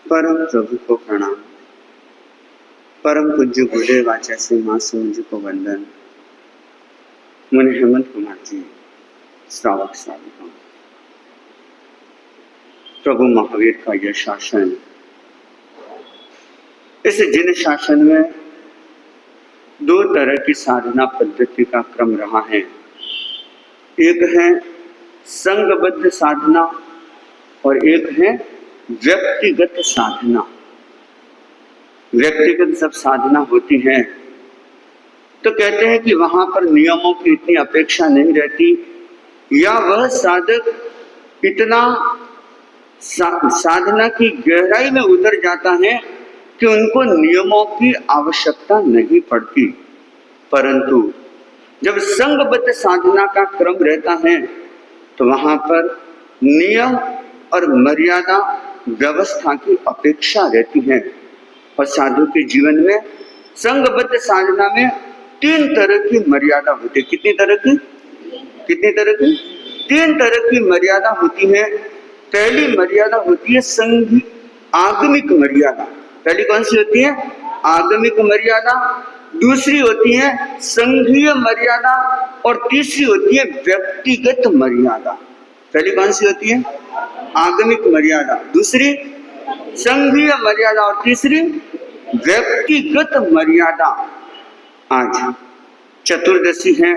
परम प्रभु को प्रणाम। परम पूज्य गुरुदेव आचार्य श्री मासूम जी को वंदन। मुनि हेमंत कुमार जी, श्रावक श्राविका। प्रभु महावीर का यह शासन, इस जिन शासन में दो तरह की साधना पद्धति का क्रम रहा है। एक है संघबद्ध साधना और एक है व्यक्तिगत साधना। व्यक्तिगत सब साधना होती है तो कहते हैं कि वहां पर नियमों की इतनी अपेक्षा नहीं रहती, या वह साधक इतना साधना की गहराई में उतर जाता है कि उनको नियमों की आवश्यकता नहीं पड़ती। परंतु जब संघबद्ध साधना का क्रम रहता है तो वहां पर नियम और मर्यादा व्यवस्था की अपेक्षा रहती है। और साधु के जीवन में संघबद्ध साधना में तीन तरह की मर्यादा होती है। कितनी तरह की? तीन तरह की मर्यादा होती है। पहली मर्यादा होती है संघ आगमिक मर्यादा। पहली कौन सी होती है? आगमिक मर्यादा। दूसरी होती है संघीय मर्यादा और तीसरी होती है व्यक्तिगत मर्यादा। पहली कौन सी होती है? आगमिक मर्यादा, दूसरी संघीय मर्यादा और तीसरी व्यक्तिगत मर्यादा। आज चतुर्दशी है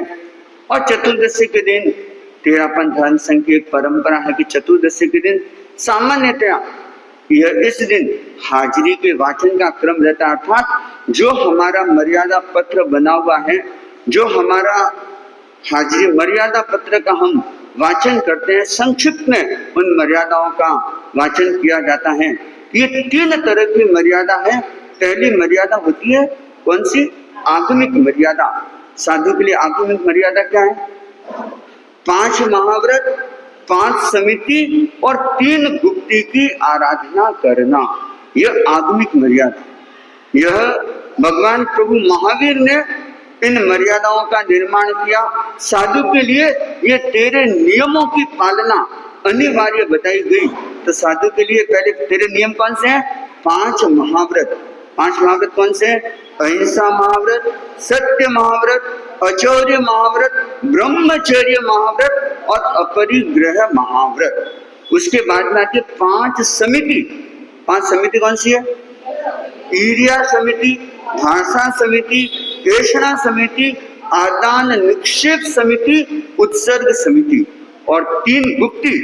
और चतुर्दशी के दिन तेरापन धर्म संघ की एक परंपरा है कि चतुर्दशी के दिन सामान्यतया यह इस दिन हाजिरी के वाचन का क्रम रहता है। अर्थात जो हमारा मर्यादा पत्र बना हुआ है, जो हमारा हाजिरी मर्यादा पत्र का हम वाचन करते हैं, संक्षिप्त में उन मर्यादाओं का वाचन किया जाता है। ये तीन तरह की मर्यादा है। पहली मर्यादा होती है कौन सी? आगमिक मर्यादा। साधु के लिए आगमिक मर्यादा क्या है? 5 महाव्रत, 5 समिति और 3 गुप्ती की आराधना करना, यह आगमिक मर्यादा। यह भगवान प्रभु महावीर ने इन मर्यादाओं का निर्माण किया। साधु के लिए ये 13 नियमों की पालना अनिवार्य बताई गई। तो साधु के लिए पहले 13 नियम कौन से हैं? 5 महाव्रत। 5 महाव्रत कौन से हैं? अहिंसा महाव्रत, सत्य महाव्रत, अचौर्य महाव्रत, ब्रह्मचर्य महाव्रत और अपरिग्रह महाव्रत। उसके बाद में आती है 5 समिति। 5 समिति कौन सी है? ईर्ष्या समिति, भाषा समिति, ऐषणा समिति, आदान निक्षेप समिति, उत्सर्ग समिति और 3 गुप्ती,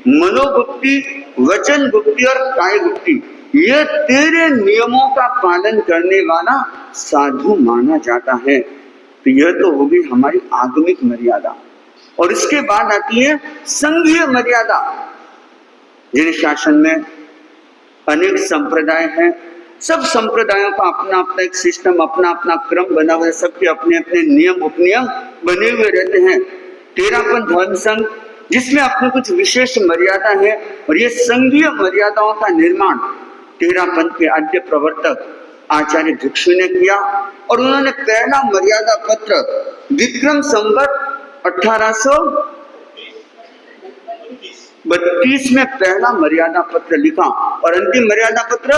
मनोगुप्ती, वचन गुप्ती और काय गुप्ती। ये 13 नियमों का पालन करने वाला साधु माना जाता है। तो यह तो होगी हमारी आगमिक मर्यादा। और इसके बाद आती है संघीय मर्यादा। जिन शासन में अनेक संप्रदाय हैं, सब संप्रदायों का अपना अपना एक सिस्टम, अपना अपना क्रम बना हुआ है। सबके अपने अपने नियम उपनियम बने हुए रहते हैं। 13पन धर्म संघ, जिसमें अपने कुछ विशेष मर्यादा है। और ये संघीय मर्यादाओं का निर्माण 13पन के आद्य प्रवर्तक आचार्य भिक्षु ने किया। और उन्होंने पहला मर्यादा पत्र विक्रम संवत 1832 में पहला मर्यादा पत्र लिखा और अंतिम मर्यादा पत्र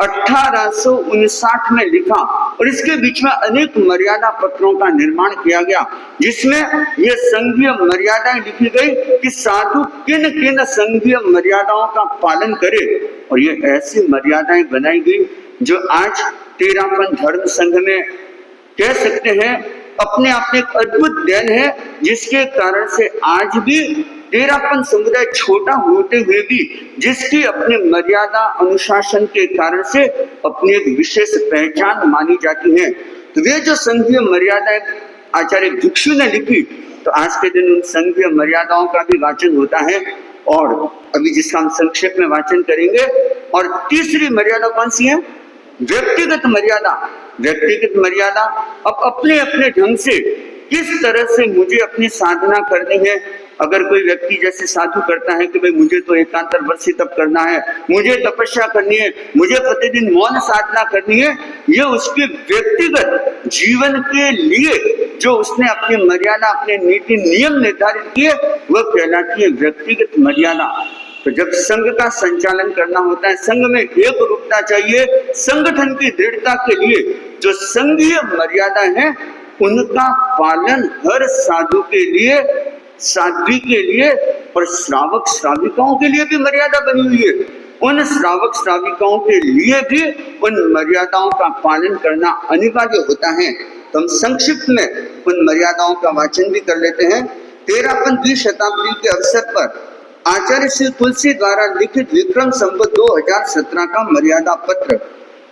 1859 में लिखा। और इसके बीच में अनेक मर्यादा पत्रों का निर्माण किया गया, जिसमें यह संघीय मर्यादाएं लिखी गई कि साधु किन किन संघीय मर्यादाओं का पालन करे। और ये ऐसी मर्यादाएं बनाई गई जो आज 13पन धर्म संघ में कह सकते हैं अपने आप में एक अद्भुत देन है, जिसके कारण से आज भी 13पन समुदाय छोटा होते हुए भी जिसकी अपनी मर्यादा अनुशासन के कारण से अपनी एक विशेष पहचान मानी जाती है। तो वे जो संघीय मर्यादाएं आचार्य भिक्षु ने लिखी, तो आज के दिन उन संघीय मर्यादाओं का भी वाचन होता है। और अभी जिसका हम संक्षेप में वाचन करेंगे। और तीसरी मर्यादा कौन सी है? व्यक्तिगत मर्यादा। व्यक्तिगत मर्यादा अब अपने अपने ढंग से किस तरह से मुझे अपनी साधना करनी है, अगर कोई व्यक्ति जैसे साधु करता है कि भाई मुझे तो एकांतर वर्षी तप करना है, मुझे तपस्या करनी है, मुझे प्रतिदिन मौन साधना करनी है, ये उसके व्यक्तिगत जीवन के लिए जो उसने अपनी मर्यादा, अपने नीति नियम निर्धारित किए, वह कहलाती है व्यक्तिगत मर्यादा। तो जब संघ का संचालन करना होता है, संघ में एक रूपता चाहिए, संगठन की दृढ़ता के लिए जो संघीय मर्यादा है उनका पालन हर साधु के लिए, साध्वी के लिए और श्रावक श्राविकाओं के लिए भी मर्यादा बनी हुई है। उन श्रावक श्राविकाओं के लिए भी उन मर्यादाओं का पालन करना अनिवार्य होता है। तो हम संक्षिप्त में उन मर्यादाओं का वाचन भी कर लेते हैं। 13वीं शताब्दी के अवसर पर आचार्य श्री तुलसी द्वारा लिखित विक्रम संवत 2017 का मर्यादा पत्र,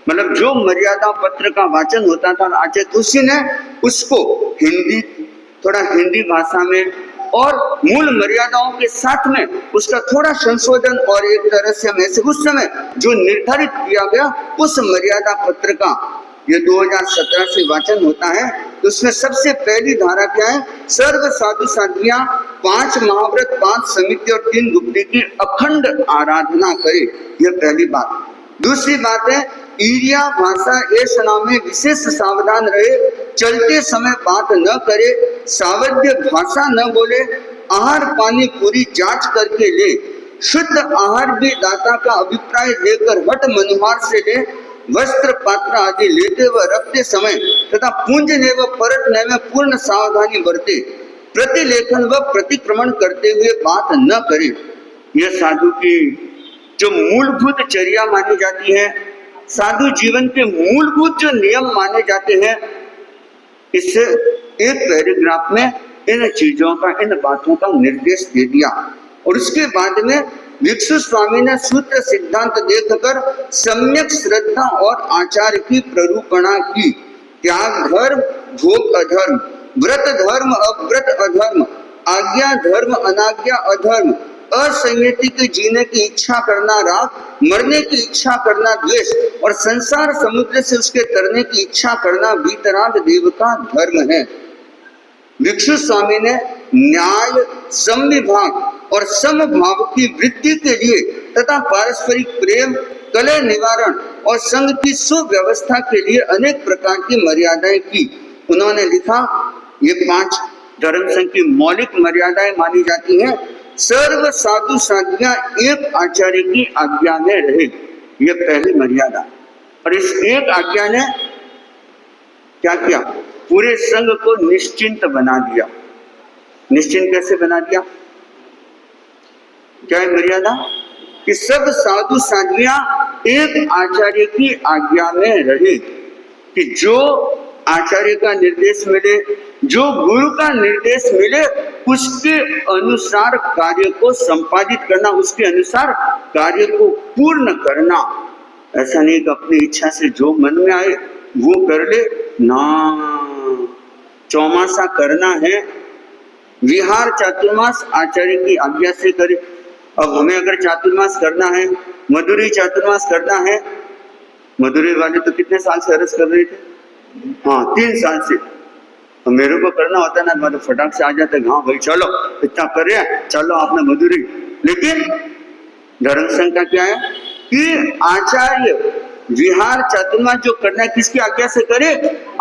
मतलब जो मर्यादा पत्र का वाचन होता था आचार्य तुलसी ने उसको हिंदी, थोड़ा हिंदी भाषा में और मूल मर्यादाओं के साथ में उसका थोड़ा संशोधन और एक तरह से हम ऐसे उस समय जो निर्धारित किया गया उस मर्यादा पत्र का ये 2017 से वाचन होता है। तो उसमें सबसे पहली धारा क्या है? सर्व साधु साध्वियां 5 महाव्रत, 5 समिति और 3 गुप्ती की अखंड आराधना करे, यह पहली बात। दूसरी बात है ईरिया भाषा ऐसा में विशेष सावधान रहे, चलते समय बात न करे, सावध्य भाषा न बोले, आहार पानी पूरी जांच करके ले, शुद्ध आहार भी दाता का अभिप्राय लेकर हट मनुहार से ले, वस्त्र पात्र आदि लेते व रखते समय तथा पूंजने व परटने में पूर्ण सावधानी बरते, प्रतिलेखन व प्रतिक्रमण करते हुए बात न करे। यह साधु की जो मूलभूत चर्या मानी जाती है, साधु जीवन के मूलभूत जो नियम माने जाते हैं, इससे एक पैराग्राफ में इन चीजों का, इन बातों का निर्देश दे दिया। और उसके बाद में भिक्षु स्वामी ने सूत्र सिद्धांत देखकर सम्यक श्रद्धा और आचार की प्ररूपणा की। त्याग धर्म, भोग अधर्म, व्रत धर्म, अव्रत अधर्म, आज्ञा धर्म, अनाज्ञा अधर्म, असंयति के जीने की इच्छा करना राग, मरने की इच्छा करना द्वेष और संसार समुद्र से उसके तरने की इच्छा करना वीतराग देव का धर्म है। भिक्षु स्वामी ने न्याय, समविभाग और समभाव की वृद्धि के लिए तथा पारस्परिक प्रेम, कलह निवारण और संघ की सुव्यवस्था के लिए अनेक प्रकार की मर्यादाएं की। उन्होंने लिखा ये 5 धर्म संघ की मौलिक मर्यादाएं मानी जाती हैं। सर्व साधु साध्वियां एक आचार्य की आज्ञा में रहे, यह पहली मर्यादा। और इस एक आज्ञा ने क्या किया? पूरे संघ को निश्चिंत बना दिया। निश्चिंत कैसे बना दिया? क्या है मर्यादा? कि सब साधु साध्वियां एक आचार्य की आज्ञा में रहे, कि जो आचार्य का निर्देश मिले, जो गुरु का निर्देश मिले, उसके अनुसार कार्य को संपादित करना, उसके अनुसार कार्य को पूर्ण करना। ऐसा नहीं कि अपनी इच्छा से जो मन में आए वो कर ले ना। चौमासा करना है, विहार चातुर्मास आचार्य की आज्ञा से करे। अब हमें अगर चातुर्मास करना है, मधुरी चातुर्मास करना है, मधुरी वाले तो कितने साल से अरज कर रहे थे? हाँ, 3 साल से। तो मेरे को करना होता ना, मैं तो फटाक से आ जाते, हाँ भाई चलो इतना कर रहे हैं, चलो आपने मधुरी। लेकिन धर्म संघ का क्या है कि आचार्य विहार चातुर्मास जो करना है किसकी आज्ञा से करे?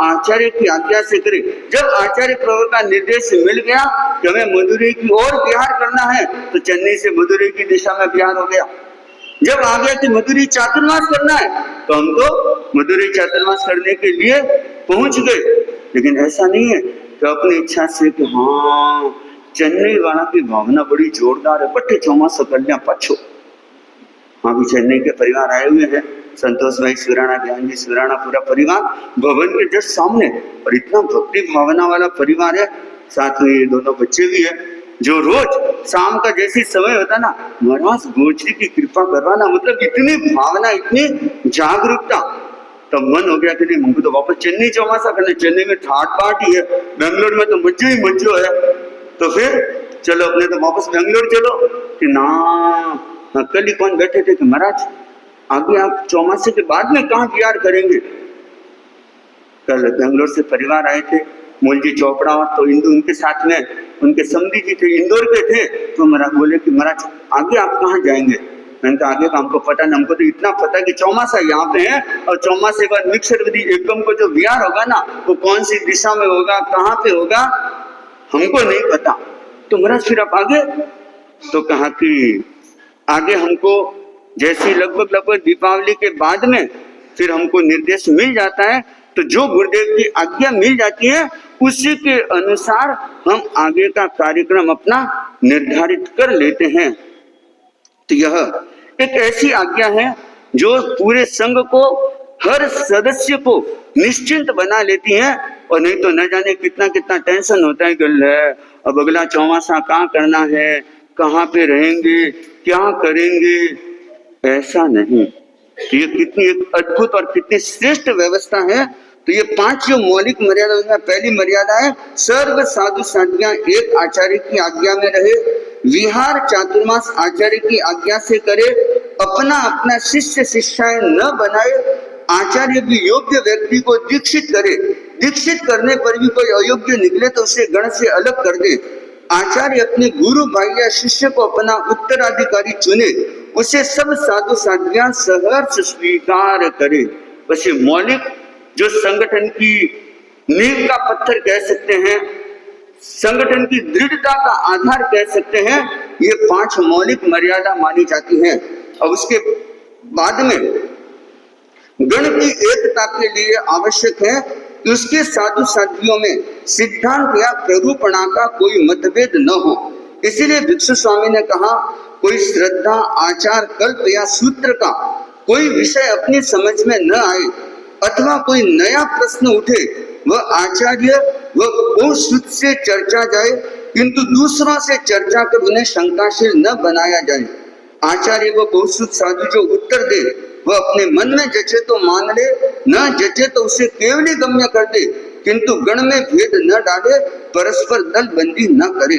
आचार्य की आज्ञा से करे। जब आचार्य प्रवर का निर्देश मिल गया कि हमें मधुरै की ओर विहार करना है, तो चेन्नई से मधुरै की दिशा में विहार हो गया। जब आ गया कि मधुरै चातुर्मास करना है, तो हम तो मधुरै चातुर्मास करने के लिए पहुंच गए। लेकिन ऐसा नहीं है कि अपनी इच्छा से कि हाँ चेन्नई वाला की भावना बड़ी जोरदार है, पट्टे चौमास कन्या पछो। हाँ भी चेन्नई के परिवार आए हुए हैं, संतोष भाई सुराणा, ज्ञान जी सुराणा, पूरा परिवार भवन के जस्ट सामने। और इतना भक्ति भावना वाला परिवार है, साथ में ये दोनों बच्चे भी है, जो रोज शाम का जैसी समय होता ना, महाराज गोचरी की कृपा करवाना, मतलब इतनी भावना, इतनी जागरूकता। तब मन हो गया कि नहीं, मुझको तो वापस चेन्नई चौमासा करना। चेन्नई में ठाट बाट ही है, बेंगलोर में तो मज्जो ही मज्जो है। तो फिर चलो अपने तो वापस बेंगलोर चलो। कि ना, कल ही कौन बैठे थे कि महाराज आगे आप चौमासे के बाद में कहाँ विहार करेंगे। कल बेंगलोर से परिवार आए थे, मूलजी चोपड़ा और तो इंदू उनके साथ में उनके समधी जी थे, इंदौर के थे। तो महाराज बोले कि महाराज आगे आप कहाँ जाएंगे? मैंने कहा आगे का हमको पता नहीं, हमको तो इतना पता कि चौमासा यहाँ पे है और चौमासे के बाद मिक्सर विधि एकम को जो विहार होगा ना वो कौन सी दिशा में होगा, कहाँ पे होगा, हमको नहीं पता। तो महाराज फिर आप आगे? तो कहा कि आगे हमको जैसी लगभग दीपावली के बाद में फिर हमको निर्देश मिल जाता है, तो जो गुरुदेव की आज्ञा मिल जाती है उसी के अनुसार हम आगे का कार्यक्रम अपना निर्धारित कर लेते हैं। तो यह एक ऐसी आज्ञा है जो पूरे संघ को, हर सदस्य को निश्चिंत बना लेती है। और नहीं तो न जाने कितना कितना टेंशन होता है कि अब अगला चौमासा कहाँ करना है, कहाँ पे रहेंगे, क्या करेंगे। ऐसा नहीं, ये कितनी एक अद्भुत और कितनी श्रेष्ठ व्यवस्था है। तो ये 5 जो मौलिक मर्यादा में पहली मर्यादा है, सर्व साधु साध्या एक आचार्य की आज्ञा में रहे, विहार चातुर्मास आचार्य की आज्ञा से करे, अपना अपना शिष्य शिष्याएं न बनाए, आचार्य भी योग्य व्यक्ति को दीक्षित करे, दीक्षित करने पर भी कोई अयोग्य निकले तो उसे गण से अलग कर दे, आचार्य अपने गुरु भाई या शिष्य को अपना उत्तराधिकारी चुने, उसे सब साधु साध्या सहर्ष स्वीकार करे। बस ये मौलिक जो संगठन की नींव का पत्थर कह सकते हैं, संगठन की दृढ़ता का आधार कह सकते हैं, ये 5 मौलिक मर्यादा मानी जाती हैं। और उसके बाद में गण की एकता के लिए आवश्यक है कि उसके साधु साध्वियों में सिद्धांत या प्ररूपणा का कोई मतभेद न हो। इसीलिए भिक्षु स्वामी ने कहा, कोई श्रद्धा, आचार, कल्प या सूत्र का कोई विषय अपनी समझ में न आए अथवा कोई नया प्रश्न उठे, वह आचार्य व बहुश्रुत से चर्चा जाए, किंतु दूसरों से चर्चा कर उन्हें शंकाशील न बनाया जाए। आचार्य व बहुश्रुत साधु जो उत्तर दे वह अपने मन में जचे तो मान ले, न जचे तो उसे केवली गम्य कर दे, किंतु गण में भेद न डाले, परस्पर दल बंदी न करे।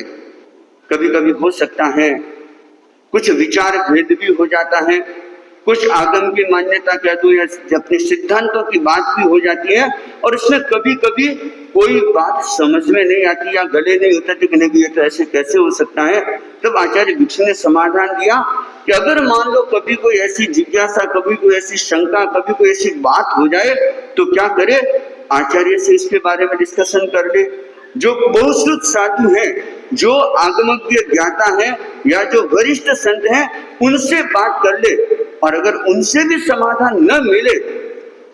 कभी कभी हो सकता है कुछ विचार भेद भी हो जाता है, कुछ आगम की मान्यता कह दो या अपने सिद्धांतों की बात भी हो जाती है, और उसमें कभी कभी कोई बात समझ में नहीं आती या गले नहीं उतरती कि नहीं तो ऐसे कैसे हो सकता है। तब आचार्य भिक्षु ने समाधान दिया कि अगर मान लो कभी कोई ऐसी जिज्ञासा, कभी कोई ऐसी शंका, कभी कोई ऐसी बात हो जाए तो क्या करे, आचार्य से इसके बारे में डिस्कशन कर ले। जो बहुश्रुत साधु हैं, जो आगमज्ञ ज्ञाता हैं या जो वरिष्ठ संत हैं, उनसे बात कर ले, और अगर उनसे भी समाधान न मिले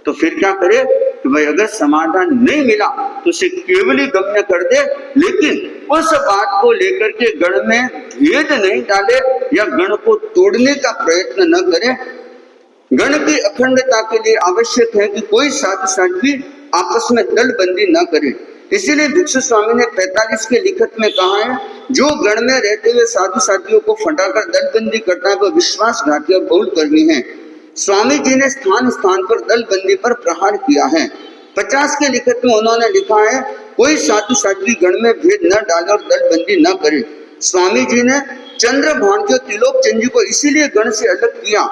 तो फिर क्या करे कि भाई अगर समाधान नहीं मिला तो उसे केवली गम्य कर दे, लेकिन उस बात को लेकर के गण में भेद नहीं डाले या गण को तोड़ने का प्रयत्न न करे। गण की अखंडता के लिए आवश्यक है कि कोई साधु साध्वी आपस में दलबंदी न करे। इसीलिए भिक्षु स्वामी ने 45 के लिखत में कहा है, जो गण में रहते हुए साधु साथियों को फटाकर दलबंदी करता है वह विश्वासघाती और बहुल कर्मी है। स्वामी जी ने स्थान स्थान पर दलबंदी पर प्रहार किया है। 50 के लिखत में उन्होंने लिखा है, कोई साधु साध्वी गण में भेद न डाले और दलबंदी न करे। स्वामी जी ने चंद्र भांजो तिलोक चंद जी को इसीलिए गण से अलग किया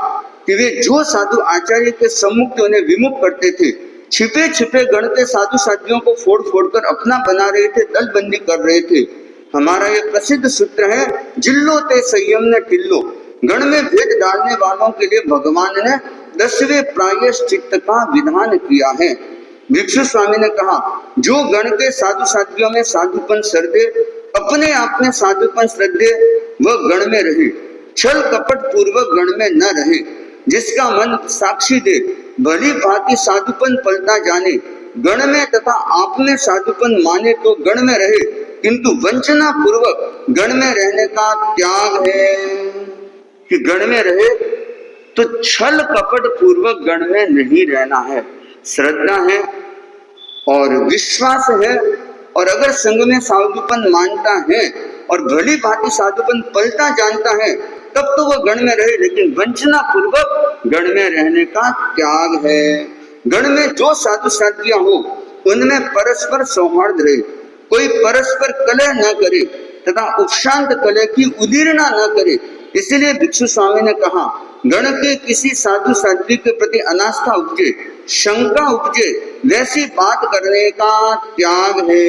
कि वे जो साधु आचार्य के सम्मुख उन्हें विमुख करते थे, छिपे छिपे गण के साधु साथियों को फोड़ फोड़ कर अपना बना रहे थे, दलबंदी कर रहे थे। हमारा ये प्रसिद्ध सूत्र है, जिल्लो ते संयम ने टिल्लो। गण में भेद डालने वालों के लिए भगवान ने 10वें प्रायश्चित्त का विधान किया है। भिक्षु स्वामी ने कहा, जो गण के साधु साथियों में साधुपन श्रद्धे, अपने आप में साधुपन श्रद्धे वह गण में रहे, छल कपट पूर्वक गण में न रहे। जिसका मन साक्षी दे, भली भांति साधुपन पलटा जाने, गण में तथा आप में साधुपन माने तो गण में रहे, किंतु वंचना पूर्वक गण में रहने का त्याग है। कि गण में रहे तो छल कपट पूर्वक गण में नहीं रहना है। श्रद्धा है और विश्वास है, और अगर संग में साधुपन मानता है और भली भांति साधुपन पलटा जानता है तब तो वह गण में रहे, लेकिन वंचना पूर्वक गण में रहने का त्याग है। गण में जो साधु साधियां हो उनमें परस्पर सौहार्द रहे, कोई परस्पर कलह न करे तथा उपशांत कलह की उदीर्णा न करे। इसलिए भिक्षु स्वामी ने कहा, गण के किसी साधु साध्वी के प्रति अनास्था उपजे शंका उपजे वैसी बात करने का त्याग है।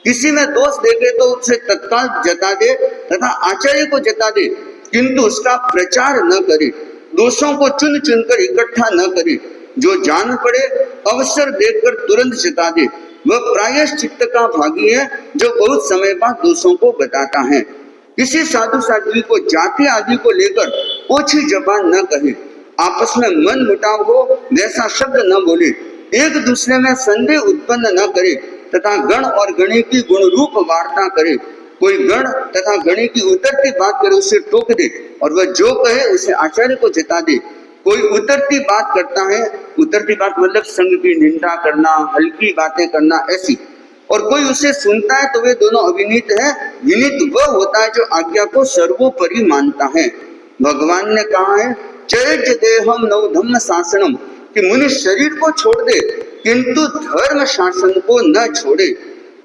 किसी में दोष देखे तो उसे तत्काल जता दे तथा आचार्य को जता दे, किंतु उसका प्रचार न करे, दोषों को चुन चुनकर इकट्ठा न करे। जो जान पड़े अवसर देखकर तुरंत जता दे, वह प्रायश्चित्त का भागी है जो बहुत समय बाद दोषों को बताता है। किसी साधु साध्वी को जाति आदि को लेकर ओछी जबान न कहे, आपस में मन मुटाव हो वैसा शब्द न बोले, एक दूसरे में संदेह उत्पन्न न करे तथा गण और गणी की गुण रूप वार्ता करे। कोई गण तथा गणी की उतरती बात करे उसे टोक दे और वह जो कहे उसे आचार्य को जता दे। कोई उतरती बात करता है, उतरती बात मतलब संग की निंदा करना, हल्की बातें करना ऐसी, और कोई उसे सुनता है तो वे दोनों अविनीत है। विनीत वह होता है जो आज्ञा को सर्वोपरि मानता है। भगवान ने कहा है चैज देहम नव धम्म शासनम, कि मनुष्य शरीर को छोड़ दे किंतु धर्म शासन को न छोड़े।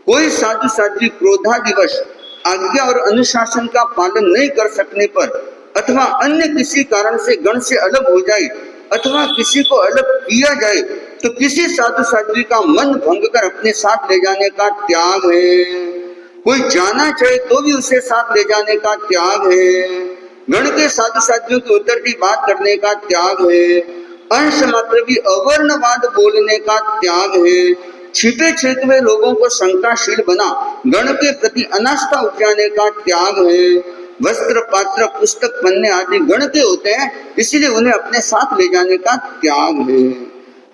कोई साधु साध्वी क्रोधादिवश आज्ञा और अनुशासन का पालन नहीं कर सकने पर अथवा अन्य किसी कारण से गण से अलग हो जाए अथवा किसी को अलग किया जाए तो किसी साधु साध्वी का मन भंग कर अपने साथ ले जाने का त्याग है। कोई जाना चाहे तो भी उसे साथ ले जाने का त्याग है। गण के साधु साध्वियों की उतरती बात करने का त्याग है। अंश मात्र भी अवर्णवाद बोलने का त्याग है। छिपे छिपे लोगों को शंकाशील बना गण के प्रति अनास्था उपजाने का त्याग है। वस्त्र पात्र पुस्तक पन्ने आदि गण के होते हैं, इसलिए उन्हें अपने साथ ले जाने का त्याग है।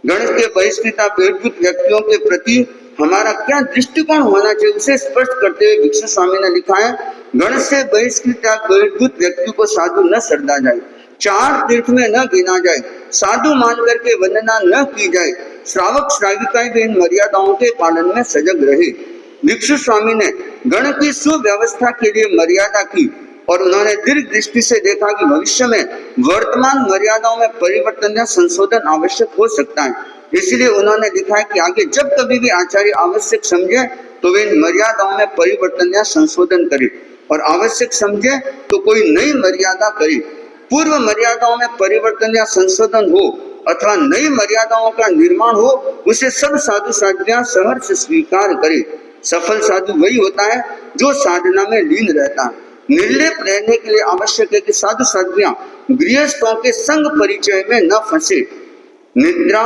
गण के बहिष्कृत बहिर्भूत व्यक्तियों के प्रति हमारा क्या दृष्टिकोण होना चाहिए उसे स्पष्ट करते हुए भिक्षु स्वामी ने लिखा है, गण से बहिष्कृत बहिर्भूत व्यक्ति को साधु न श्रद्धा जाए, चार तीर्थ में न गिना जाए, साधु मान करके वंदना न की जाए, श्रावक श्राविकाएं भी इन मर्यादाओं के पालन में सजग रहे। भिक्षु स्वामी ने गण की सुव्यवस्था के लिए मर्यादा की और उन्होंने दीर्घ दृष्टि से देखा कि भविष्य में वर्तमान मर्यादाओं में परिवर्तन या संशोधन आवश्यक हो सकता है। इसलिए उन्होंने लिखा है कि आगे जब कभी भी आचार्य आवश्यक समझे तो वे इन मर्यादाओं में परिवर्तन या संशोधन करे और आवश्यक समझे तो कोई नई मर्यादा करे। पूर्व मर्यादाओं में परिवर्तन या संशोधन हो अथवा नई मर्यादाओं का निर्माण हो, उसे सब साधु साध्वियां सहर्ष स्वीकार करे। सफल साधु वही होता है जो साधना में लीन रहता है। निर्लेप रहने के लिए आवश्यक है कि साधु साध्वियां गृहस्थों के संग परिचय में न फंसे। निद्रा,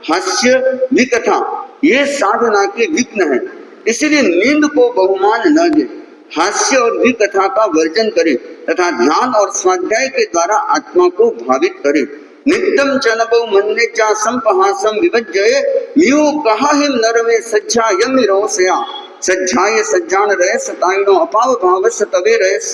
हास्य, विकथा ये साधना के विघ्न है, इसलिए नींद को बहुमान न दे, हास्य और विकथा का वर्जन करे तथा ध्यान और स्वाध्याय के द्वारा आत्मा को भावित करे। नित्यम चनबौ मन्नेचा संपहासम विभज्जये म्यू कहाहिम नरवे सज्जायम निरोसया सज्जाय सज्जान रहस ताइनो अपाव भावस तवे रहस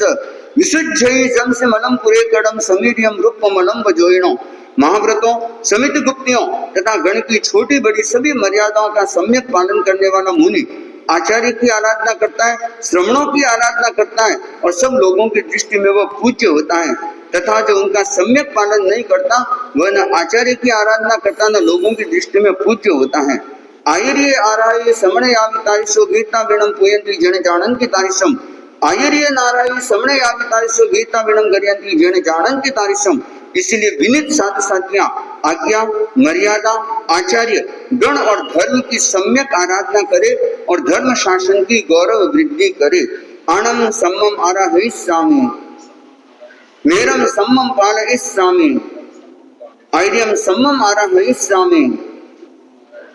विशुद्धय जम से मलम पुरे कड़म समीरियम रूपमलम वजोइनो। महाव्रतों, समिति गुप्तियों तथा गण की छोटी बड़ी सभी मर्यादाओं का सम्यक पालन करने वाला मुनि आचार्य की आराधना करता है, श्रमणों की आराधना करता है और सब लोगों की दृष्टि में वह पूज्य होता है, तथा जो उनका सम्यक पालन नहीं करता वह न आचार्य की आराधना करता न लोगों की दृष्टि में पूज्य होता है। आयर्य आराय समणे यावितारिसो गीता विणम पुयंती जन जानन्ति तारिसम। आयर्य नाराय समणे यावितारिसो गीता विणम गर्यन्ति जन जानन्ति तारिसम। इसलिए विनीत साधु साध्वियां आज्ञा, मर्यादा, आचार्य, गण और धर्म की सम्यक आराधना करे और धर्म शासन की गौरव वृद्धि करे। आनम सम्मम आराहयिष्यामि, मेरम सम्मम पालयिष्यामि, आर्यम सम्मम आराहयिष्यामि,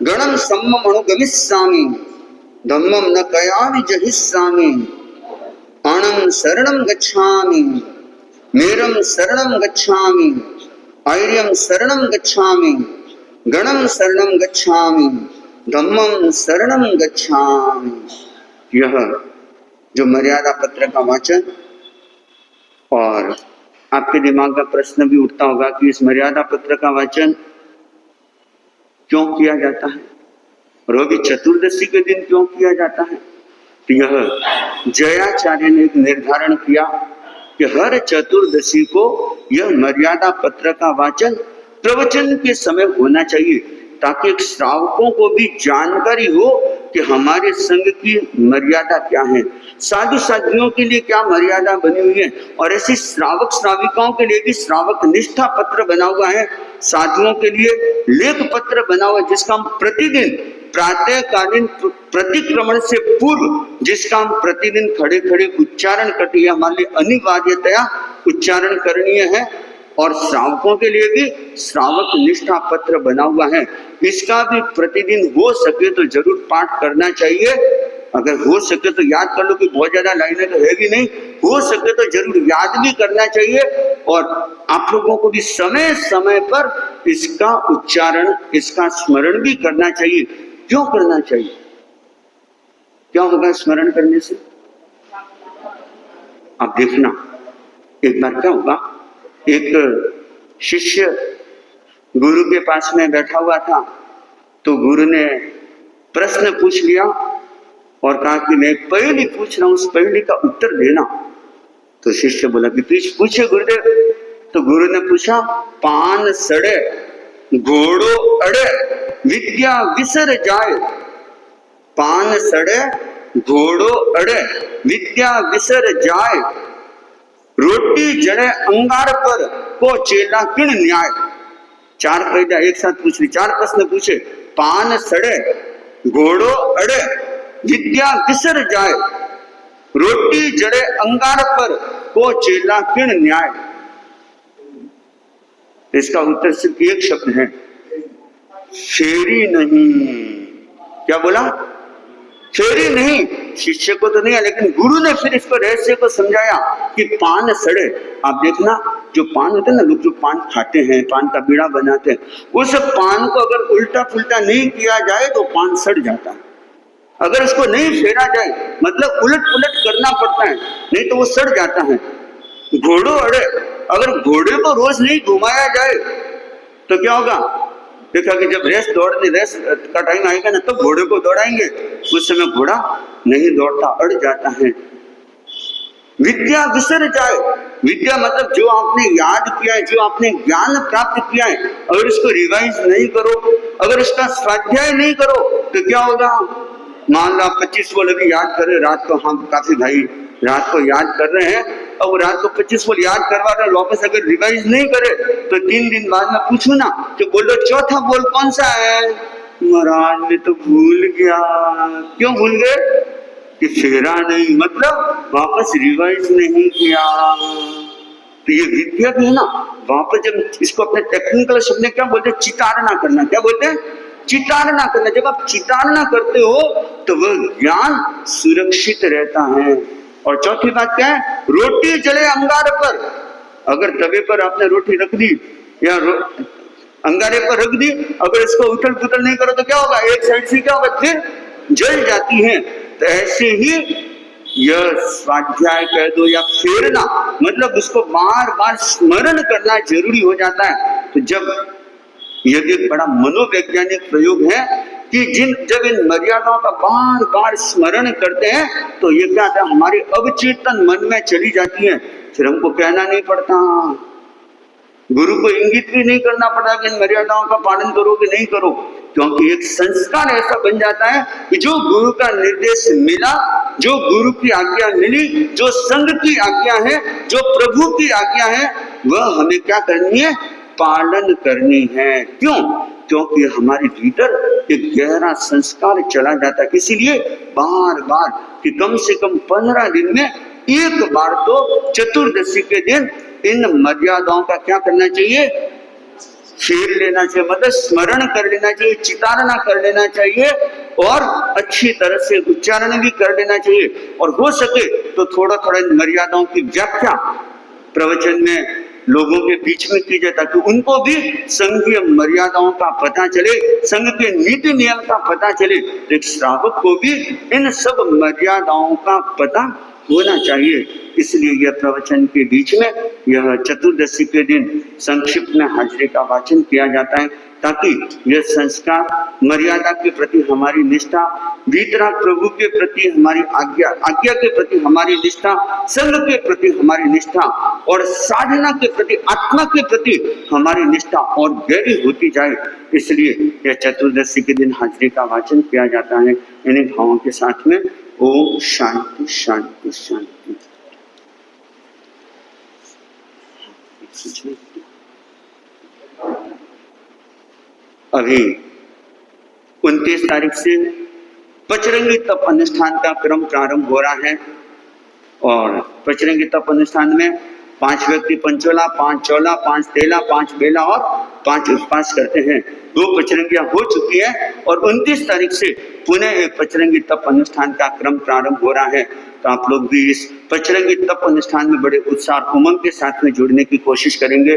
गणम सम्मम अनुगमिष्यामि, धम्मम न कयामि जहिष्यामि, आनम शरणम गच्छामि, मेरम शरणम गच्छामि, आर्यम शरणम गच्छामि, गणम शरणम गच्छामि, धम्मम शरणम गच्छामि। यह जो मर्यादा पत्र का वाचन, और आपके दिमाग का प्रश्न भी उठता होगा कि इस मर्यादा पत्र का वाचन क्यों किया जाता है और वो भी चतुर्दशी के दिन क्यों किया जाता है। तो यह जयाचार्य ने एक निर्धारण किया कि हर चतुर्दशी को यह मर्यादा पत्र का वाचन प्रवचन के समय होना चाहिए, ताकि श्रावकों को भी जानकारी हो कि हमारे संघ की मर्यादा क्या है, साधु साध्वियों के लिए क्या मर्यादा बनी हुई है, और ऐसी श्रावक श्राविकाओं के लिए भी श्रावक निष्ठा पत्र बना हुआ है, साधुओं के लिए लेख पत्र बना हुआ है, जिसका हम प्रतिदिन प्रातःकालीन प्रतिक्रमण से पूर्व जिसका हम प्रतिदिन खड़े खड़े उच्चारण करते हैं, हमारे लिए अनिवार्यतया उच्चारण करणीय है। और श्रावकों के लिए भी श्रावक निष्ठा पत्र बना हुआ है, इसका भी प्रतिदिन हो सके तो जरूर पाठ करना चाहिए। अगर हो सके तो याद कर लो कि बहुत ज्यादा लाइनें तो है भी नहीं, हो सके तो जरूर याद भी करना चाहिए। और आप लोगों को भी समय समय पर इसका उच्चारण, इसका स्मरण भी करना चाहिए। क्यों करना चाहिए? क्या होगा स्मरण करने से? आप देखना, एक बार क्या होगा, एक शिष्य गुरु के पास में बैठा हुआ था, तो गुरु ने प्रश्न पूछ लिया और कहा कि मैं पहली पूछ रहा हूं, उस पहली का उत्तर देना। तो शिष्य बोला कि पूछे गुरुदेव। तो गुरु ने पूछा, पान सड़े घोड़ो अड़े विद्या विसर जाए। पान सड़े घोड़ो अड़े विद्या विसर जाए, रोटी जड़े अंगार पर को चेला किण न्याय। चार पैदा एक साथ पूछ ली, चार प्रश्न पूछे। पान सड़े घोड़ो अड़े विद्या विसर जाए, रोटी जड़े अंगार पर को चेला किण न्याय। इसका उत्तर सिर्फ एक शब्द है, फेरी नहीं। क्या बोला? फेरी नहीं। शिष्य को तो नहीं है, लेकिन गुरु ने फिर इसको रहस्य को समझाया कि पान सड़े। आप देखना, जो पान होते हैं ना, लोग जो पान खाते हैं, पान का बीड़ा बनाते हैं, उस पान को अगर उल्टा पुल्टा नहीं किया जाए तो पान सड़ जाता है। अगर उसको नहीं फेरा जाए, मतलब उलट पुलट करना पड़ता है, नहीं तो वो सड़ जाता है। घोड़ो अड़े, अगर घोड़े को रोज नहीं घुमाया जाए तो क्या होगा? देखा कि जब रेस का टाइम आएगा ना, तब घोड़े को दौड़ाएंगे, उस समय घोड़ा नहीं दौड़ता, अड़ जाता है। विद्या विसर जाए, विद्या मतलब जो आपने याद किया है, जो आपने ज्ञान प्राप्त किया है, अगर इसको रिवाइज नहीं करो, अगर इसका स्वाध्याय नहीं करो तो क्या होगा? मान लो 25 बोल अभी याद करे, रात को हम काफी भाई रात को याद कर रहे हैं, और रात को 25 बोल याद करवा रहे, वापस अगर रिवाइज नहीं करे तो 3 दिन बाद में पूछू ना कि बोलो चौथा बोल कौन सा है? महाराज मैं तो भूल गया। क्यों भूल गए? कि फेरा नहीं, मतलब वापस रिवाइज नहीं किया। तो ये विद्या भी है ना, वापस जब इसको अपने टेक्निकल शब्द में क्या बोलते हैं? चितारना करना। क्या बोलते हैं? चितारना करना। जब आप चितारना करते हो तो वह ज्ञान सुरक्षित रहता है। और चौथी बात क्या है? रोटी जले अंगार पर। अगर तवे पर आपने रोटी रख दी या अंगारे पर रख दी, अगर इसको उथल पुथल नहीं करो तो क्या होगा? एक साइड से क्या होगा? फिर जल जाती है। तो ऐसे ही यह स्वाध्याय कह दो या फेरना, मतलब उसको बार बार स्मरण करना जरूरी हो जाता है। तो जब यदि एक बड़ा मनोवैज्ञानिक प्रयोग है कि जब इन मर्यादाओं का बार बार स्मरण करते हैं तो ये क्या होता है? हमारे अवचेतन मन में चली जाती है, फिर हमको कहना नहीं पड़ता, गुरु को इंगित भी नहीं करना पड़ता कि इन मर्यादाओं का पालन करो कि नहीं करो, क्योंकि एक संस्कार ऐसा बन जाता है कि जो गुरु का निर्देश मिला, जो गुरु की आज्ञा मिली, जो संघ की आज्ञा है, जो प्रभु की आज्ञा है, वह हमें क्या करनी है? पालन करनी है। क्यों? क्योंकि हमारे भीतर एक गहरा संस्कार चला जाता है। इसीलिए बार बार कि कम से कम 15 दिन में एक बार तो चतुर्दशी के दिन इन मर्यादाओं का क्या करना चाहिए? फेर लेना चाहिए, मतलब स्मरण कर लेना चाहिए, चितारना कर लेना चाहिए, और अच्छी तरह से उच्चारण भी कर लेना चाहिए। और हो सके तो थोड़ा थोड़ा इन मर्यादाओं की व्याख्या प्रवचन में लोगों के बीच में की जाए, ताकि उनको भी संघीय मर्यादाओं का पता चले, संघ के नीति नियम का पता चले। तो एक श्रावक को भी इन सब मर्यादाओं का पता होना चाहिए। इसलिए यह प्रवचन के बीच में यह चतुर्दशी के दिन संक्षिप्त में हाजिरी का वाचन किया जाता है, ताकि यह संस्कार, मर्यादा के प्रति हमारी निष्ठा, वीतराग प्रभु के प्रति हमारी आज्ञा के प्रति हमारी निष्ठा, संघ के प्रति हमारी निष्ठा और साधना के प्रति, आत्मा के प्रति हमारी निष्ठा और गहरी होती जाए। इसलिए यह चतुर्दशी के दिन हाजिरी का वाचन किया जाता है। इन्हीं भावों के साथ में ओम शांति शांति शांति। अभी 29 तारीख से पचरंगी तप अनुष्ठान का क्रम प्रारंभ हो रहा है और पचरंगी तप अनुष्ठान में 5 व्यक्ति पंचोला, 5 चौला, 5 तेला, 5 बेला और 5 उपवास करते हैं। 2 पचरंगियां हो चुकी है और 29 तारीख से पुनः एक पचरंगी तप अनुष्ठान का क्रम प्रारंभ हो रहा है। तो आप लोग भी इस पचरंगी तप अनुष्ठान में बड़े उत्साह और उमंग के साथ में जुड़ने की कोशिश करेंगे।